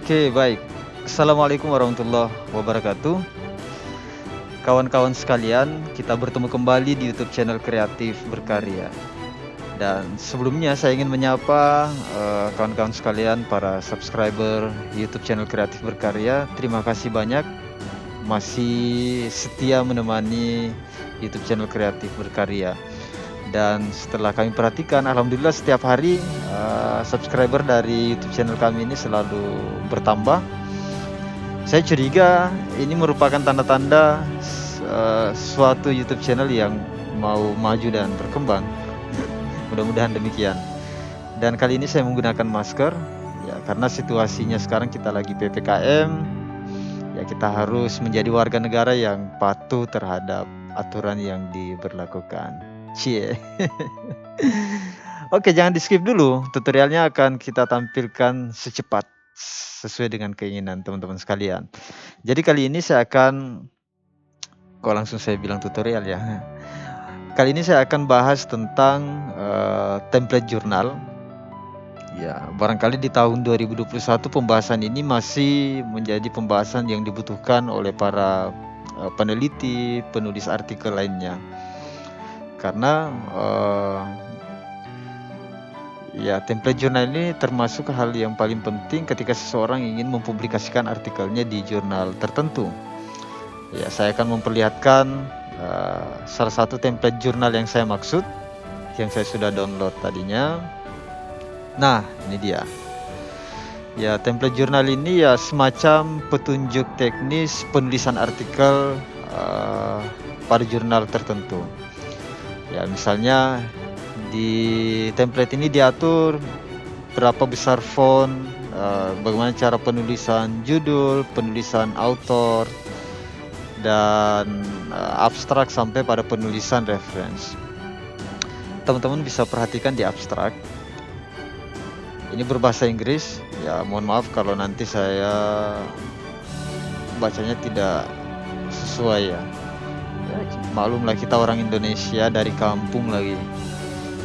Oke, baik. Assalamualaikum warahmatullahi wabarakatuh. Kawan-kawan sekalian, kita bertemu kembali di YouTube channel Kreatif Berkarya. Dan sebelumnya saya ingin menyapa kawan-kawan sekalian, para subscriber YouTube channel Kreatif Berkarya. Terima kasih banyak masih setia menemani YouTube channel Kreatif Berkarya. Dan setelah kami perhatikan, alhamdulillah setiap hari subscriber dari YouTube channel kami ini selalu bertambah. Saya curiga ini merupakan tanda-tanda suatu YouTube channel yang mau maju dan berkembang. Mudah-mudahan demikian. Dan kali ini saya menggunakan masker, ya karena situasinya sekarang kita lagi PPKM. Ya kita harus menjadi warga negara yang patuh terhadap aturan yang diberlakukan. Cie. Oke, jangan di-skip dulu. Tutorialnya akan kita tampilkan secepat sesuai dengan keinginan teman-teman sekalian. Jadi kali ini saya akan langsung saya bilang tutorial ya. Kali ini saya akan bahas tentang template jurnal. Ya, barangkali di tahun 2021 pembahasan ini masih menjadi pembahasan yang dibutuhkan oleh para peneliti, penulis artikel lainnya. Karena ya, template jurnal ini termasuk hal yang paling penting ketika seseorang ingin mempublikasikan artikelnya di jurnal tertentu. Ya, saya akan memperlihatkan salah satu template jurnal yang saya maksud, yang saya sudah download tadinya. Nah, ini dia. Ya, template jurnal ini ya semacam petunjuk teknis penulisan artikel pada jurnal tertentu. Ya, misalnya di template ini diatur berapa besar font, bagaimana cara penulisan judul, penulisan author, dan abstrak sampai pada penulisan reference. Teman-teman bisa perhatikan di abstrak. Ini berbahasa Inggris. Ya, mohon maaf kalau nanti saya bacanya tidak sesuai ya. Maklumlah kita orang Indonesia dari kampung lagi.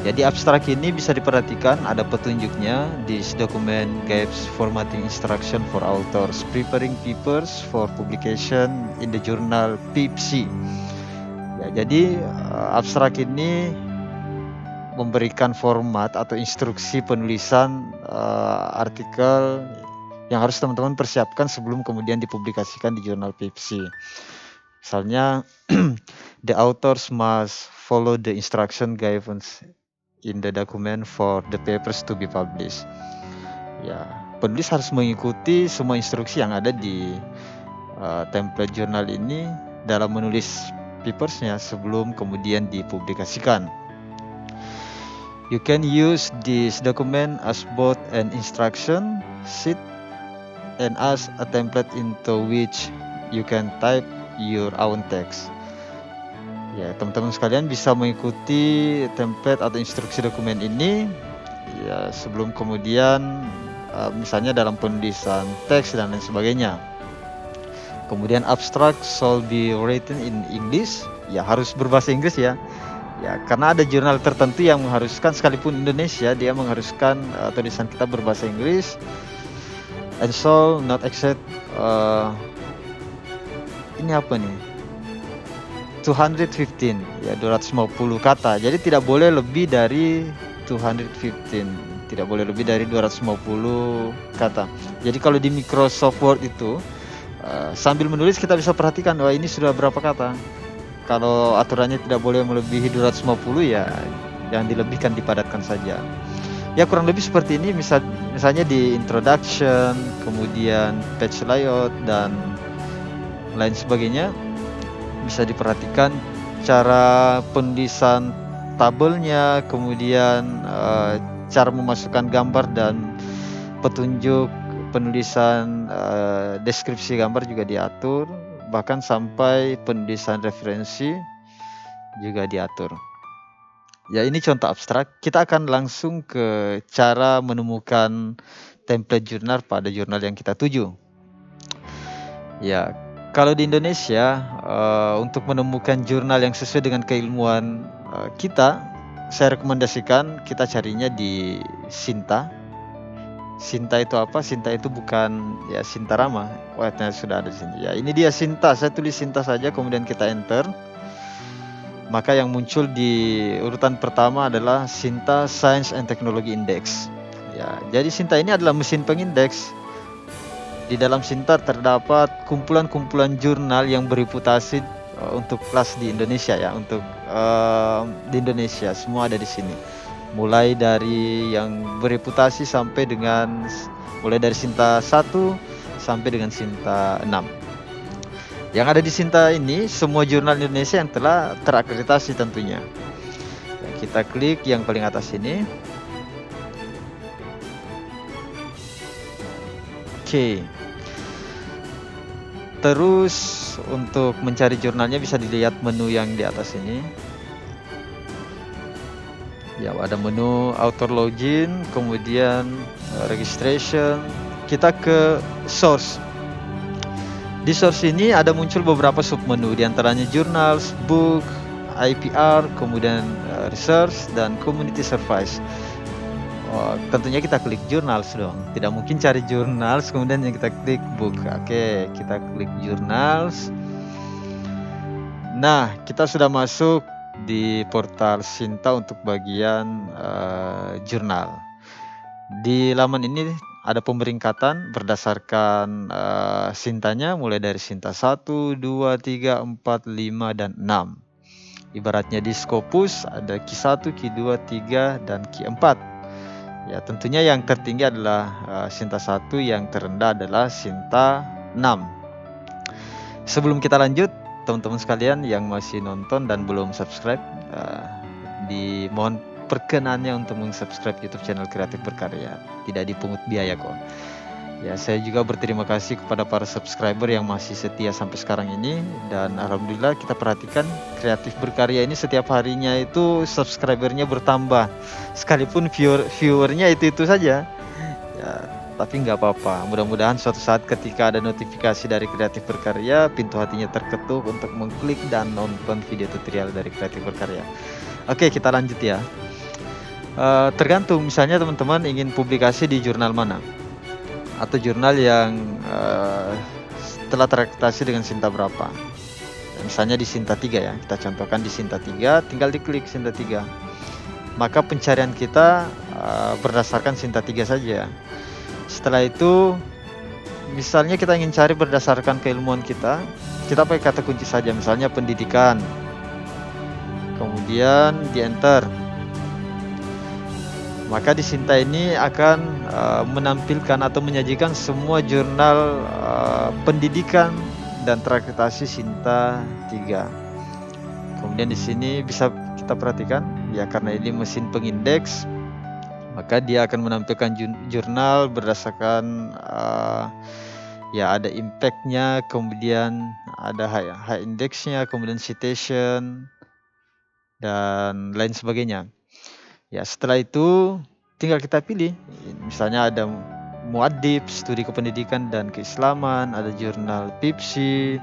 Jadi abstrak ini bisa diperhatikan ada petunjuknya. This document gives formatting instruction for authors preparing papers for publication in the journal PIPC. Ya, jadi abstrak ini memberikan format atau instruksi penulisan artikel yang harus teman-teman persiapkan sebelum kemudian dipublikasikan di jurnal PIPC. Misalnya, the authors must follow the instruction given in the document for the papers to be published. Ya, penulis harus mengikuti semua instruksi yang ada di template jurnal ini dalam menulis papersnya sebelum kemudian dipublikasikan. You can use this document as both an instruction sheet and as a template into which you can type your own text. Ya, teman-teman sekalian bisa mengikuti template atau instruksi dokumen ini ya sebelum kemudian misalnya dalam penulisan teks dan lain sebagainya. Kemudian abstract should be written in English, ya harus berbahasa Inggris ya. Ya, karena ada jurnal tertentu yang mengharuskan, sekalipun Indonesia, dia mengharuskan tulisan kita berbahasa Inggris. And so not exceed ini apa nih? 215, ya 250 kata. Jadi tidak boleh lebih dari 215. Tidak boleh lebih dari 250 kata. Jadi kalau di Microsoft Word itu sambil menulis kita bisa perhatikan, wah ini sudah berapa kata. Kalau aturannya tidak boleh melebihi 250 ya jangan dilebihkan, dipadatkan saja. Ya kurang lebih seperti ini, misalnya di introduction, kemudian page layout dan lain sebagainya. Bisa diperhatikan cara penulisan tabelnya, kemudian cara memasukkan gambar dan petunjuk penulisan deskripsi gambar juga diatur. Bahkan sampai penulisan referensi juga diatur. Ya, ini contoh abstrak. Kita akan langsung ke cara menemukan template jurnal pada jurnal yang kita tuju. Ya, kalau di Indonesia untuk menemukan jurnal yang sesuai dengan keilmuan kita, saya rekomendasikan kita carinya di Sinta. Sinta itu apa? Sinta itu bukan ya Sintarama. Wah, ternyata sudah ada di sini. Ya, ini dia Sinta. Saya tulis Sinta saja, kemudian kita enter. Maka yang muncul di urutan pertama adalah Sinta Science and Technology Index. Ya, jadi Sinta ini adalah mesin pengindeks. Di dalam Sinta terdapat kumpulan-kumpulan jurnal yang bereputasi untuk kelas di Indonesia ya, untuk di Indonesia semua ada di sini. Mulai dari yang bereputasi sampai dengan mulai dari Sinta 1 sampai dengan Sinta 6. Yang ada di Sinta ini semua jurnal Indonesia yang telah terakreditasi tentunya. Kita klik yang paling atas ini. Oke. Terus untuk mencari jurnalnya bisa dilihat menu yang di atas ini. Ya, ada menu author login, kemudian registration. Kita ke source. Di source ini ada muncul beberapa submenu, diantaranya journals, book, IPR, kemudian research dan community service. Tentunya kita klik journals dong. Tidak mungkin cari journals kemudian yang kita klik book. Oke, kita klik journals. Nah, kita sudah masuk di portal Sinta untuk bagian jurnal. Di laman ini ada pemeringkatan berdasarkan Sintanya, mulai dari Sinta 1, 2, 3, 4, 5, dan 6. Ibaratnya di Scopus ada Q1, Q2, 3, dan Q4. Ya, tentunya yang tertinggi adalah Sinta 1, yang terendah adalah Sinta 6. Sebelum kita lanjut, teman-teman sekalian yang masih nonton dan belum subscribe, dimohon perkenannya untuk subscribe YouTube channel Kreatif Berkarya. Tidak dipungut biaya kok. Ya, saya juga berterima kasih kepada para subscriber yang masih setia sampai sekarang ini, dan alhamdulillah kita perhatikan Kreatif Berkarya ini setiap harinya itu subscribernya bertambah, sekalipun viewernya itu saja. Ya, tapi nggak apa-apa. Mudah-mudahan suatu saat ketika ada notifikasi dari Kreatif Berkarya, pintu hatinya terketuk untuk mengklik dan nonton video tutorial dari Kreatif Berkarya. Oke, kita lanjut ya. Tergantung, misalnya teman-teman ingin publikasi di jurnal mana, atau jurnal yang telah terakreditasi dengan Sinta berapa. Misalnya di Sinta 3 ya, kita contohkan di Sinta 3, tinggal diklik Sinta 3. Maka pencarian kita berdasarkan Sinta 3 saja. Setelah itu, misalnya kita ingin cari berdasarkan keilmuan kita pakai kata kunci saja, misalnya pendidikan. Kemudian di enter. Maka di Sinta ini akan menampilkan atau menyajikan semua jurnal pendidikan dan terakreditasi Sinta 3. Kemudian di sini bisa kita perhatikan ya, karena ini mesin pengindeks, maka dia akan menampilkan jurnal berdasarkan ya ada impact-nya, kemudian ada high index-nya, kemudian citation dan lain sebagainya. Ya, setelah itu tinggal kita pilih. Misalnya ada Muad'Dib, studi kependidikan dan keislaman, ada jurnal PIPSI,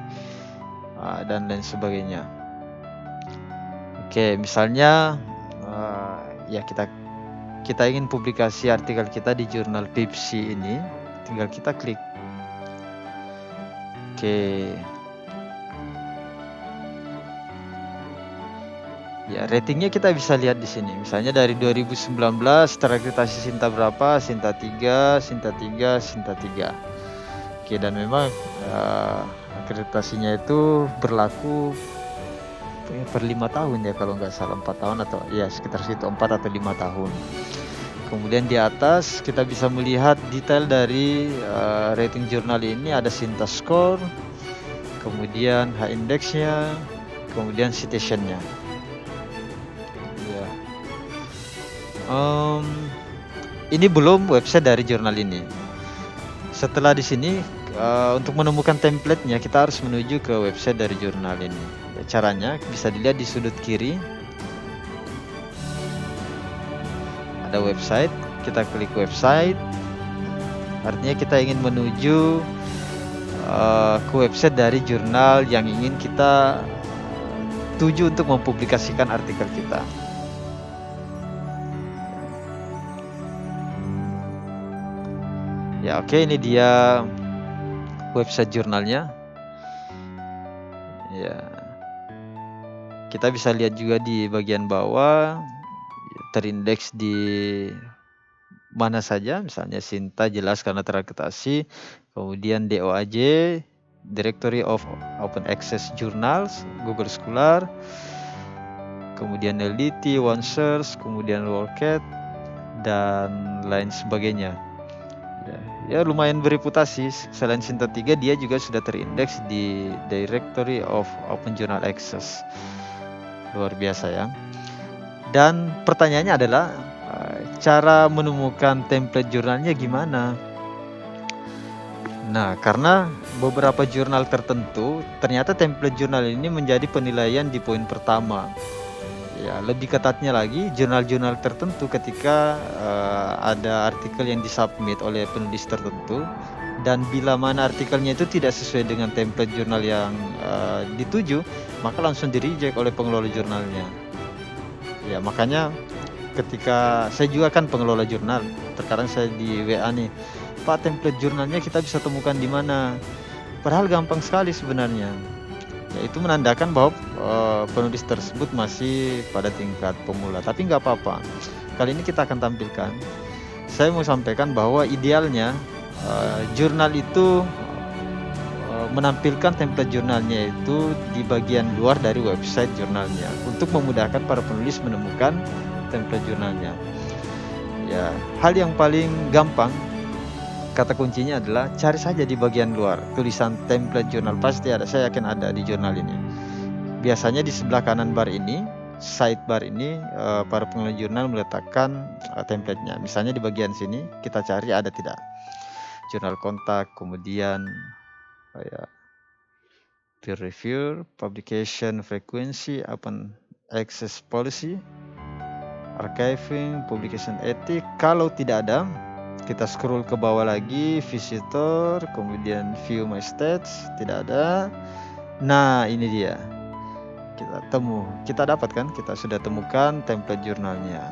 dan lain sebagainya. Oke, misalnya ya kita ingin publikasi artikel kita di jurnal PIPSI ini, tinggal kita klik. Oke. Ya, ratingnya kita bisa lihat di sini. Misalnya dari 2019 terakreditasi Sinta berapa? Sinta 3, Sinta 3, Sinta 3. Oke, dan memang akreditasinya itu berlaku per 5 tahun ya, kalau nggak salah 4 tahun atau ya sekitar situ, 4 atau 5 tahun. Kemudian di atas kita bisa melihat detail dari rating jurnal ini, ada Sinta score, kemudian high index-nya, kemudian citation-nya. Ini belum website dari jurnal ini. Setelah di sini untuk menemukan template-nya kita harus menuju ke website dari jurnal ini. Caranya bisa dilihat di sudut kiri. Ada website, kita klik website. Artinya kita ingin menuju ke website dari jurnal yang ingin kita tuju untuk mempublikasikan artikel kita. Ya, oke, ini dia website jurnalnya. Ya, kita bisa lihat juga di bagian bawah terindeks di mana saja, misalnya Sinta jelas karena terakreditasi, kemudian DOAJ, Directory of Open Access Journals, Google Scholar, kemudian LDT, OneSource, kemudian WorldCat, dan lain sebagainya. Ya, lumayan bereputasi. Selain Sinta 3, dia juga sudah terindeks di Directory of Open Journal Access. Luar biasa ya. Dan pertanyaannya adalah cara menemukan template jurnalnya gimana? Nah, karena beberapa jurnal tertentu, ternyata template jurnal ini menjadi penilaian di poin pertama. Ya, lebih ketatnya lagi, jurnal-jurnal tertentu ketika ada artikel yang disubmit oleh penulis tertentu, dan bila mana artikelnya itu tidak sesuai dengan template jurnal yang dituju, maka langsung di-reject oleh pengelola jurnalnya. Ya, makanya ketika saya juga kan pengelola jurnal, terkadang saya di WA nih, Pak, template jurnalnya kita bisa temukan di mana? Padahal gampang sekali sebenarnya. Ya, itu menandakan bahwa penulis tersebut masih pada tingkat pemula. Tapi nggak apa-apa. Kali ini kita akan tampilkan. Saya mau sampaikan bahwa idealnya jurnal itu menampilkan template jurnalnya itu di bagian luar dari website jurnalnya untuk memudahkan para penulis menemukan template jurnalnya. Ya, hal yang paling gampang, kata kuncinya adalah cari saja di bagian luar tulisan template jurnal, pasti ada, saya yakin ada di jurnal ini. Biasanya di sebelah kanan bar ini, sidebar ini, para pengelola jurnal meletakkan template-nya. Misalnya di bagian sini kita cari ada tidak jurnal kontak, kemudian peer review, publication frequency, open access policy, archiving, publication ethic. Kalau tidak ada, kita scroll ke bawah lagi, visitor, kemudian view my stats, tidak ada. Nah, ini dia. Kita dapatkan, kita sudah temukan template jurnalnya.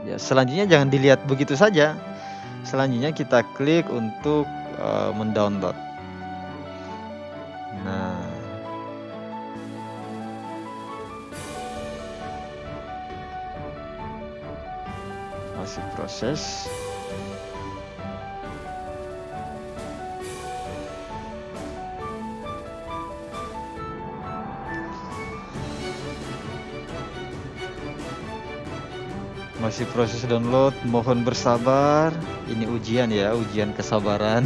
Ya, selanjutnya jangan dilihat begitu saja. Selanjutnya kita klik untuk mendownload. Nah, masih proses. Masih proses download, mohon bersabar. Ini ujian ya, ujian kesabaran.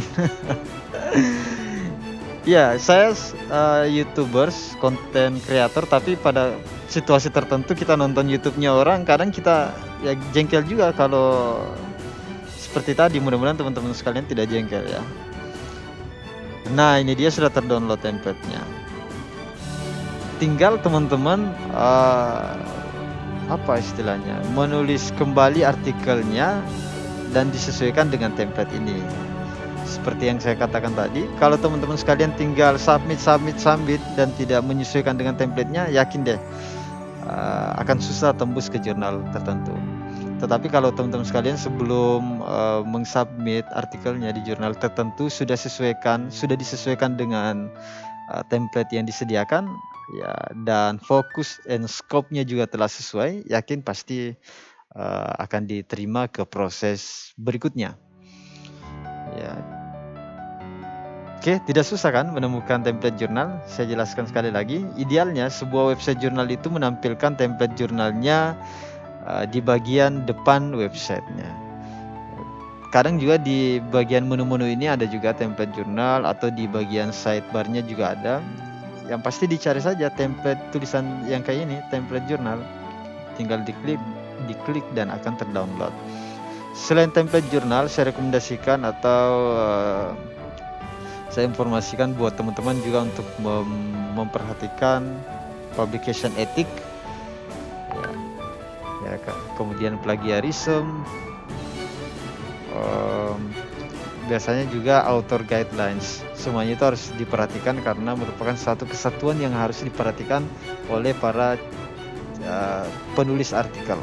Ya, saya YouTubers, konten kreator, tapi pada situasi tertentu kita nonton YouTube-nya orang, kadang kita ya jengkel juga kalau seperti tadi. Mudah-mudahan teman-teman sekalian tidak jengkel ya. Nah, ini dia sudah terdownload template-nya. Tinggal teman-teman apa istilahnya, menulis kembali artikelnya dan disesuaikan dengan template ini. Seperti yang saya katakan tadi, kalau teman-teman sekalian tinggal submit dan tidak menyesuaikan dengan template-nya, yakin deh akan susah tembus ke jurnal tertentu. Tetapi kalau teman-teman sekalian sebelum mengsubmit artikelnya di jurnal tertentu sudah disesuaikan dengan template yang disediakan, ya, dan fokus and scope-nya juga telah sesuai, yakin pasti akan diterima ke proses berikutnya. Ya. Oke, tidak susah kan menemukan template jurnal? Saya jelaskan sekali lagi, idealnya sebuah website jurnal itu menampilkan template jurnalnya di bagian depan websitenya. Kadang juga di bagian menu-menu ini ada juga template jurnal, atau di bagian sidebar-nya juga ada. Yang pasti dicari saja template tulisan yang kayak ini, template jurnal. Tinggal diklik dan akan terdownload. Selain template jurnal, saya rekomendasikan atau saya informasikan buat teman-teman juga untuk memperhatikan publication ethic, ya, kemudian plagiarism, biasanya juga author guidelines. Semuanya itu harus diperhatikan karena merupakan satu kesatuan yang harus diperhatikan oleh para penulis artikel.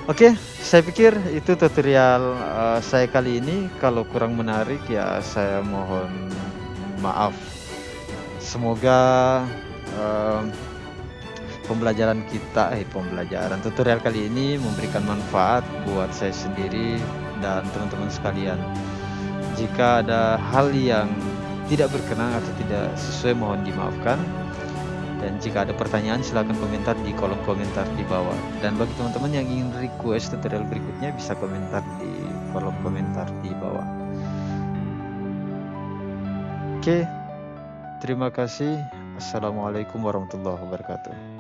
Oke, saya pikir itu tutorial, saya kali ini. Kalau kurang menarik ya saya mohon maaf. Semoga, mmm, pembelajaran tutorial kali ini memberikan manfaat buat saya sendiri dan teman-teman sekalian. Jika ada hal yang tidak berkenan atau tidak sesuai mohon dimaafkan. Dan jika ada pertanyaan silakan komentar di kolom komentar di bawah. Dan bagi teman-teman yang ingin request tutorial berikutnya bisa komentar di kolom komentar di bawah. Oke, terima kasih. Assalamualaikum warahmatullahi wabarakatuh.